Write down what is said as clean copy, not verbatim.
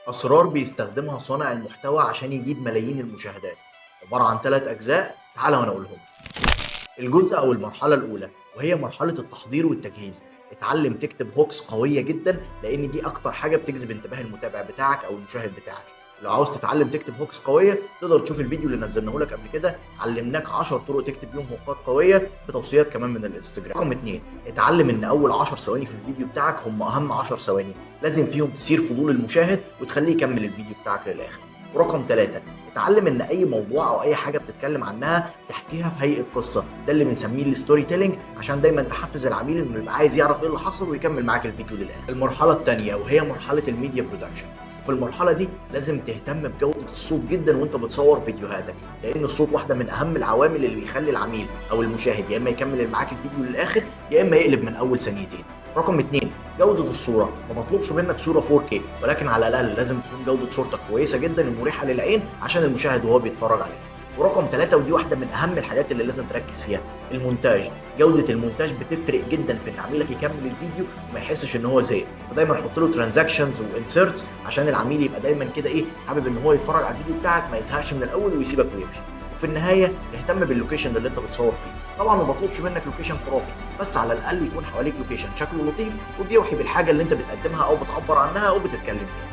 أسرار بيستخدمها صانع المحتوى عشان يجيب ملايين المشاهدات، عبارة عن 3 أجزاء. تعالَ وأنا أقولهم. الجزء أو المرحلة الأولى وهي مرحلة التحضير والتجهيز، اتعلم تكتب هوكس قوية جدًا لأن دي أكتر حاجة بتجذب انتباه المتابع بتاعك أو المشاهد بتاعك. لو عاوز تتعلم تكتب هوكس قوية تقدر تشوف الفيديو اللي نزلناه لك قبل كده، علمناك 10 طرق تكتب بيهم هوكات قوية بتوصيات كمان من الانستجرام. رقم 2، اتعلم إن أول 10 ثواني في الفيديو بتاعك هم أهم 10 ثواني، لازم فيهم تثير فضول المشاهد وتخليه يكمل الفيديو بتاعك للآخر. ورقم 3، اتعلم ان اي موضوع او اي حاجه بتتكلم عنها تحكيها في هيئه قصه، ده اللي بنسميه الستوري تيلينج، عشان دايما تحفز العميل انه يبقى عايز يعرف ايه اللي حصل ويكمل معاك الفيديو للاخر. المرحله الثانيه وهي مرحله الميديا برودكشن، وفي المرحله دي لازم تهتم بجوده الصوت جدا وانت بتصور فيديوهاتك، لان الصوت واحده من اهم العوامل اللي بيخلي العميل او المشاهد يا اما يكمل معاك الفيديو للاخر يا اما يقلب من اول ثانيتين. رقم 2، جودة الصورة، ما بطلبش منك صورة 4K، ولكن على الأقل لازم تكون جودة صورتك كويسة جدا ومريحة للعين عشان المشاهد وهو بيتفرج عليها. ورقم 3 ودي واحدة من أهم الحاجات اللي لازم تركز فيها، المونتاج. جودة المونتاج بتفرق جدا في إن عميلك يكمل الفيديو وما يحسش إن هو زهق، فدايما حط له ترانزاكشنز وانسرتس عشان العميل يبقى دايما كده حابب إن هو يتفرج على الفيديو بتاعك ما يزهقش من الأول ويسيبك ويمشي. وفي النهاية اهتم باللوكيشن اللي انت بتصور فيه، طبعا ما بطلبش منك لوكيشن خرافي، بس على الاقل يكون حواليك لوكيشن شكله لطيف وبيوحي بالحاجه اللي انت بتقدمها او بتعبر عنها او بتتكلم فيها.